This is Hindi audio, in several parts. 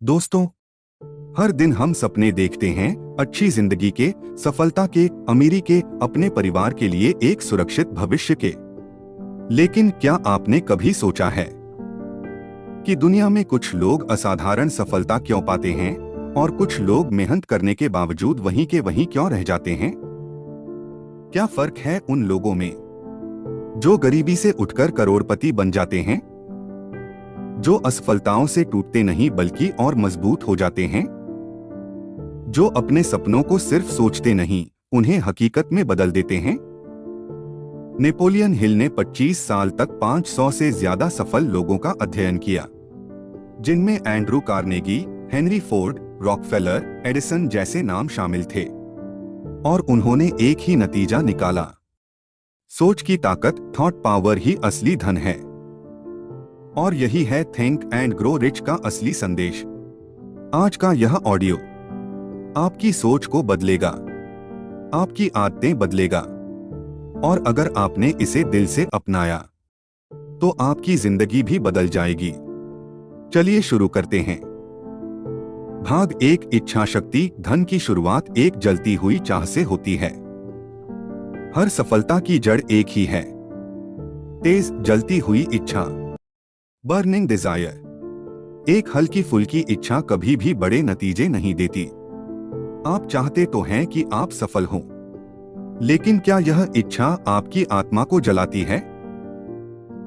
दोस्तों, हर दिन हम सपने देखते हैं अच्छी जिंदगी के, सफलता के, अमीरी के, अपने परिवार के लिए एक सुरक्षित भविष्य के। लेकिन क्या आपने कभी सोचा है कि दुनिया में कुछ लोग असाधारण सफलता क्यों पाते हैं और कुछ लोग मेहनत करने के बावजूद वहीं के वहीं क्यों रह जाते हैं? क्या फर्क है उन लोगों में जो गरीबी से उठकर करोड़पति बन जाते हैं, जो असफलताओं से टूटते नहीं बल्कि और मजबूत हो जाते हैं, जो अपने सपनों को सिर्फ सोचते नहीं उन्हें हकीकत में बदल देते हैं? नेपोलियन हिल ने 25 साल तक 500 से ज्यादा सफल लोगों का अध्ययन किया, जिनमें Andrew Carnegie, Henry Ford, Rockefeller, Edison जैसे नाम शामिल थे। और उन्होंने एक ही नतीजा निकाला, सोच की ताकत, थॉट पावर ही असली धन है। और यही है थिंक एंड ग्रो रिच का असली संदेश। आज का यह ऑडियो आपकी सोच को बदलेगा, आपकी आदतें बदलेगा, और अगर आपने इसे दिल से अपनाया तो आपकी जिंदगी भी बदल जाएगी। चलिए शुरू करते हैं। भाग 1, इच्छा शक्ति। धन की शुरुआत एक जलती हुई चाह से होती है। हर सफलता की जड़ एक ही है, तेज जलती हुई इच्छा, बर्निंग डिजायर। एक हल्की फुल्की इच्छा कभी भी बड़े नतीजे नहीं देती। आप चाहते तो हैं कि आप सफल हों, लेकिन क्या यह इच्छा आपकी आत्मा को जलाती है?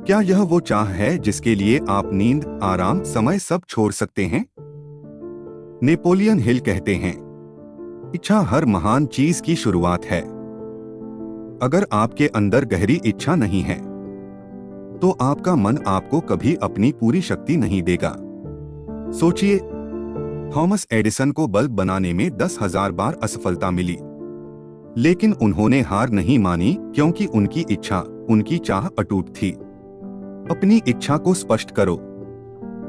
क्या यह वो चाह है जिसके लिए आप नींद, आराम, समय सब छोड़ सकते हैं? नेपोलियन हिल कहते हैं, इच्छा हर महान चीज की शुरुआत है। अगर आपके अंदर गहरी इच्छा नहीं है तो आपका मन आपको कभी अपनी पूरी शक्ति नहीं देगा। सोचिए, थॉमस एडिसन को बल्ब बनाने में 10,000 बार असफलता मिली, लेकिन उन्होंने हार नहीं मानी क्योंकि उनकी इच्छा, उनकी चाह अटूट थी। अपनी इच्छा को स्पष्ट करो,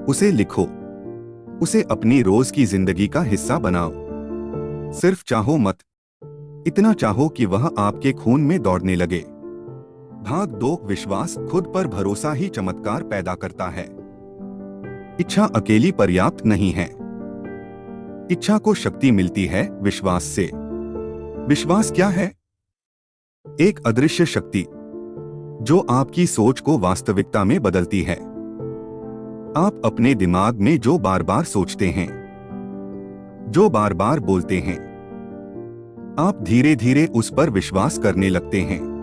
उसे लिखो, उसे अपनी रोज की जिंदगी का हिस्सा बनाओ। सिर्फ चाहो मत, इतना चाहो कि वह आपके खून में दौड़ने लगे। भाग 2, विश्वास। खुद पर भरोसा ही चमत्कार पैदा करता है। इच्छा अकेली पर्याप्त नहीं है। इच्छा को शक्ति मिलती है विश्वास से। विश्वास क्या है? एक अदृश्य शक्ति जो आपकी सोच को वास्तविकता में बदलती है। आप अपने दिमाग में जो बार बार सोचते हैं, जो बार बार बोलते हैं, आप धीरे धीरे उस पर विश्वास करने लगते हैं।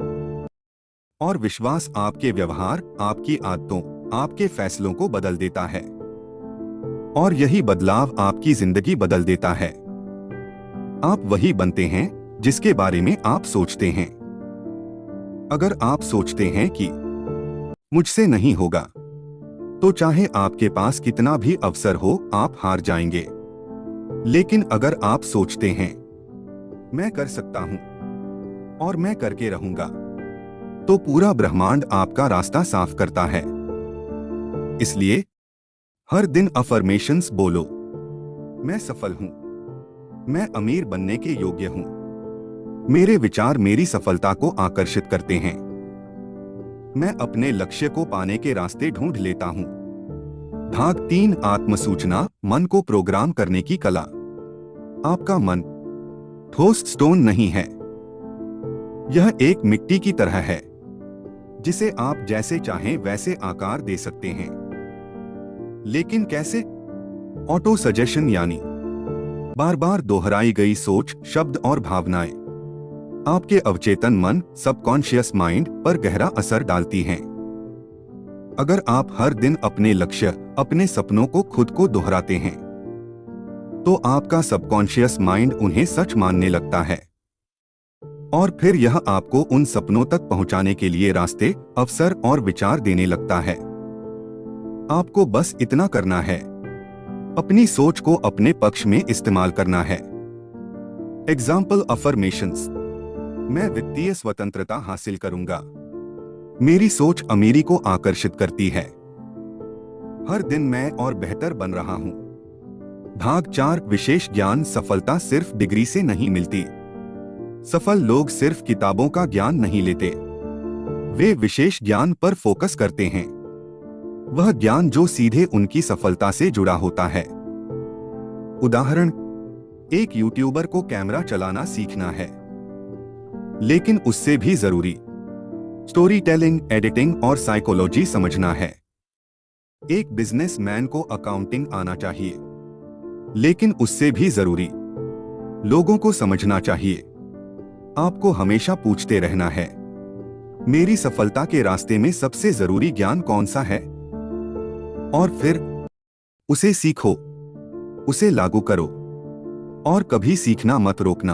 और विश्वास आपके व्यवहार, आपकी आदतों, आपके फैसलों को बदल देता है। और यही बदलाव आपकी जिंदगी बदल देता है। आप वही बनते हैं जिसके बारे में आप सोचते हैं। अगर आप सोचते हैं कि मुझसे नहीं होगा, तो चाहे आपके पास कितना भी अवसर हो, आप हार जाएंगे। लेकिन अगर आप सोचते हैं मैं कर सकता हूं और मैं करके रहूंगा, तो पूरा ब्रह्मांड आपका रास्ता साफ करता है। इसलिए हर दिन अफर्मेशंस बोलो, मैं सफल हूं, मैं अमीर बनने के योग्य हूं, मेरे विचार मेरी सफलता को आकर्षित करते हैं, मैं अपने लक्ष्य को पाने के रास्ते ढूंढ लेता हूं। भाग 3, आत्मसूचना। मन को प्रोग्राम करने की कला। आपका मन ठोस स्टोन नहीं है, यह एक मिट्टी की तरह है जिसे आप जैसे चाहें वैसे आकार दे सकते हैं। लेकिन कैसे? ऑटो सजेशन, यानी बार बार दोहराई गई सोच, शब्द और भावनाएं आपके अवचेतन मन, सबकॉन्शियस माइंड पर गहरा असर डालती हैं। अगर आप हर दिन अपने लक्ष्य, अपने सपनों को खुद को दोहराते हैं, तो आपका सबकॉन्शियस माइंड उन्हें सच मानने लगता है। और फिर यह आपको उन सपनों तक पहुंचाने के लिए रास्ते, अवसर और विचार देने लगता है। आपको बस इतना करना है, अपनी सोच को अपने पक्ष में इस्तेमाल करना है। Example affirmations. मैं वित्तीय स्वतंत्रता हासिल करूंगा। मेरी सोच अमीरी को आकर्षित करती है। हर दिन मैं और बेहतर बन रहा हूं। भाग 4, विशेष ज्ञान। सफलता सिर्फ डिग्री से नहीं मिलती। सफल लोग सिर्फ किताबों का ज्ञान नहीं लेते, वे विशेष ज्ञान पर फोकस करते हैं। वह ज्ञान जो सीधे उनकी सफलता से जुड़ा होता है। उदाहरण, एक यूट्यूबर को कैमरा चलाना सीखना है, लेकिन उससे भी जरूरी स्टोरी टेलिंग, एडिटिंग और साइकोलॉजी समझना है। एक बिजनेसमैन को अकाउंटिंग आना चाहिए, लेकिन उससे भी जरूरी लोगों को समझना चाहिए। आपको हमेशा पूछते रहना है, मेरी सफलता के रास्ते में सबसे जरूरी ज्ञान कौन सा है, और फिर उसे सीखो, उसे लागू करो और कभी सीखना मत रोकना।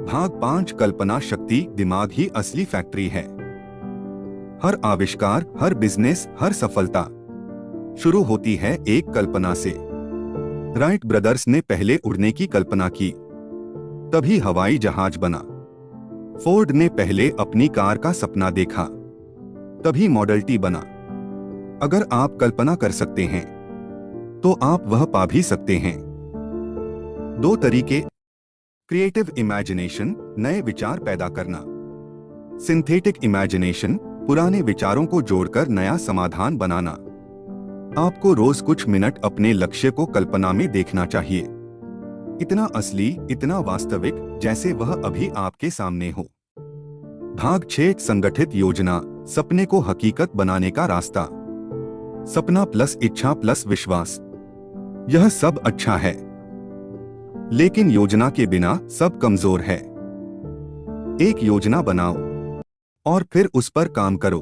भाग 5, कल्पना शक्ति। दिमाग ही असली फैक्ट्री है। हर आविष्कार, हर बिजनेस, हर सफलता शुरू होती है एक कल्पना से। राइट ब्रदर्स ने पहले उड़ने की कल्पना की, तभी हवाई जहाज बना। फोर्ड ने पहले अपनी कार का सपना देखा, तभी मॉडल टी बना। अगर आप कल्पना कर सकते हैं तो आप वह पा भी सकते हैं। 2 तरीके, क्रिएटिव इमेजिनेशन, नए विचार पैदा करना। सिंथेटिक इमेजिनेशन, पुराने विचारों को जोड़कर नया समाधान बनाना। आपको रोज कुछ मिनट अपने लक्ष्य को कल्पना में देखना चाहिए, इतना असली, इतना वास्तविक, जैसे वह अभी आपके सामने हो। भाग 6, संगठित योजना। सपने को हकीकत बनाने का रास्ता। सपना प्लस इच्छा प्लस विश्वास, यह सब अच्छा है, लेकिन योजना के बिना सब कमजोर है। एक योजना बनाओ और फिर उस पर काम करो।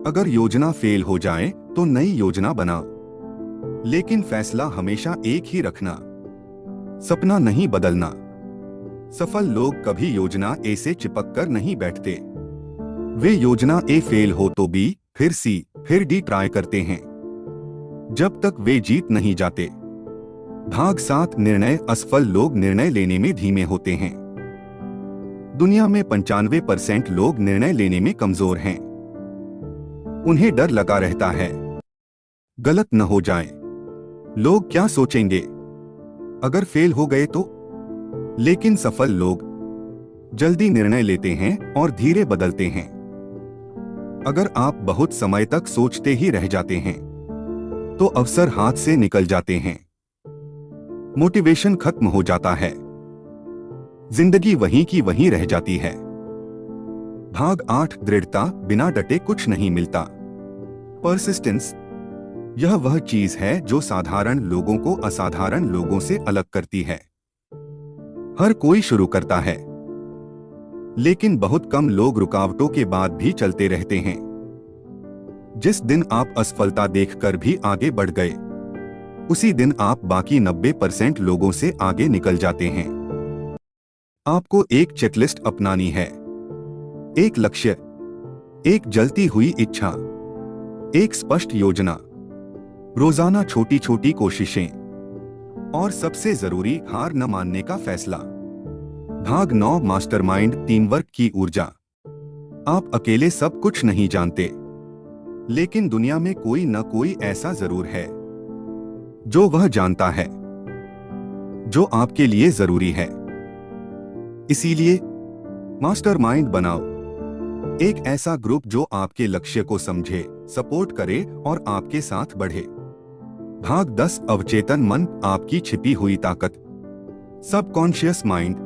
अगर योजना फेल हो जाए तो नई योजना बनाओ, लेकिन फैसला हमेशा एक ही रखना, सपना नहीं बदलना। सफल लोग कभी योजना ए से चिपक कर नहीं बैठते। वे योजना ए फेल हो तो बी, फिर सी, फिर डी ट्राई करते हैं, जब तक वे जीत नहीं जाते। भाग 7, निर्णय। असफल लोग निर्णय लेने में धीमे होते हैं। दुनिया में 95% लोग निर्णय लेने में कमजोर हैं। उन्हें डर लगा रहता है, गलत न हो जाए, लोग क्या सोचेंगे अगर फेल हो गए तो। लेकिन सफल लोग जल्दी निर्णय लेते हैं और धीरे बदलते हैं। अगर आप बहुत समय तक सोचते ही रह जाते हैं तो अवसर हाथ से निकल जाते हैं, मोटिवेशन खत्म हो जाता है, जिंदगी वहीं की वहीं रह जाती है। भाग 8, दृढ़ता। बिना डटे कुछ नहीं मिलता। परसिस्टेंस, यह वह चीज है जो साधारण लोगों को असाधारण लोगों से अलग करती है। हर कोई शुरू करता है, लेकिन बहुत कम लोग रुकावटों के बाद भी चलते रहते हैं। जिस दिन आप असफलता देखकर भी आगे बढ़ गए, उसी दिन आप बाकी 90% लोगों से आगे निकल जाते हैं। आपको एक चेकलिस्ट अपनानी है। एक लक्ष्य, एक जलती हुई इच्छा, एक स्पष्ट योजना, रोजाना छोटी छोटी कोशिशें और सबसे जरूरी, हार न मानने का फैसला। भाग 9, मास्टरमाइंड। टीमवर्क की ऊर्जा। आप अकेले सब कुछ नहीं जानते, लेकिन दुनिया में कोई न कोई ऐसा जरूर है जो वह जानता है, जो आपके लिए जरूरी है। इसीलिए मास्टरमाइंड बनाओ, एक ऐसा ग्रुप जो आपके लक्ष्य को समझे, सपोर्ट करे और आपके साथ बढ़े। भाग 10, अवचेतन मन। आपकी छिपी हुई ताकत। सबकॉन्शियस माइंड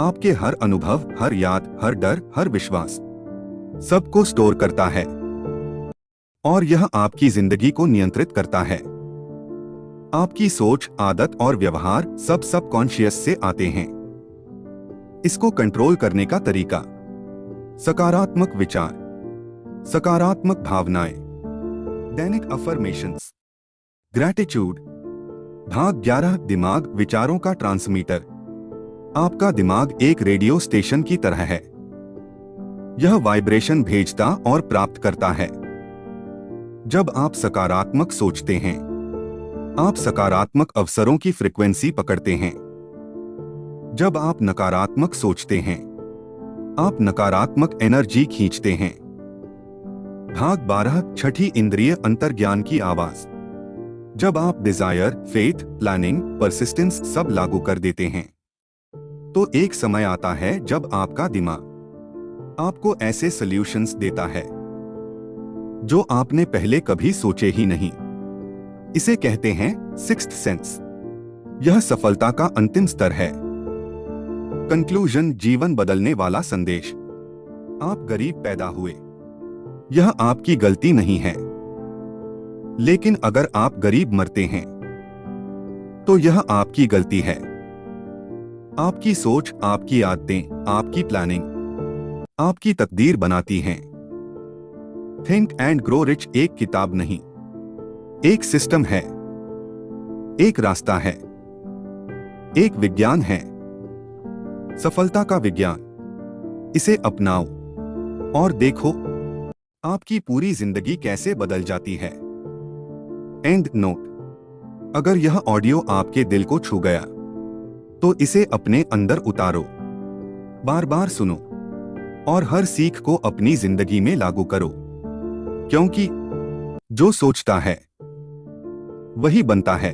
आपके हर अनुभव, हर याद, हर डर, हर विश्वास, सबको स्टोर करता है और यह आपकी जिंदगी को नियंत्रित करता है। आपकी सोच, आदत और व्यवहार सब सबकॉन्शियस से आते हैं। इसको कंट्रोल करने का तरीका, सकारात्मक विचार, सकारात्मक भावनाएं, दैनिक अफर्मेशंस, ग्रैटिट्यूड। भाग 11, दिमाग। विचारों का ट्रांसमीटर। आपका दिमाग एक रेडियो स्टेशन की तरह है, यह वाइब्रेशन भेजता और प्राप्त करता है। जब आप सकारात्मक सोचते हैं, आप सकारात्मक अवसरों की फ्रीक्वेंसी पकड़ते हैं। जब आप नकारात्मक सोचते हैं, आप नकारात्मक एनर्जी खींचते हैं। भाग 12, छठी इंद्रिय। अंतर्ज्ञान की आवाज। जब आप डिजायर, फेथ, प्लानिंग, परसिस्टेंस सब लागू कर देते हैं, तो एक समय आता है जब आपका दिमाग आपको ऐसे सॉल्यूशंस देता है जो आपने पहले कभी सोचे ही नहीं। इसे कहते हैं सिक्स्थ सेंस। यह सफलता का अंतिम स्तर है। कंक्लूजन, जीवन बदलने वाला संदेश। आप गरीब पैदा हुए, यह आपकी गलती नहीं है। लेकिन अगर आप गरीब मरते हैं तो यह आपकी गलती है। आपकी सोच, आपकी आदतें, आपकी प्लानिंग आपकी तकदीर बनाती हैं। थिंक एंड ग्रो रिच एक किताब नहीं, एक सिस्टम है, एक रास्ता है, एक विज्ञान है, सफलता का विज्ञान। इसे अपनाओ और देखो आपकी पूरी जिंदगी कैसे बदल जाती है। एंड नोट, अगर यह ऑडियो आपके दिल को छू गया तो इसे अपने अंदर उतारो, बार बार सुनो और हर सीख को अपनी जिंदगी में लागू करो, क्योंकि जो सोचता है वही बनता है।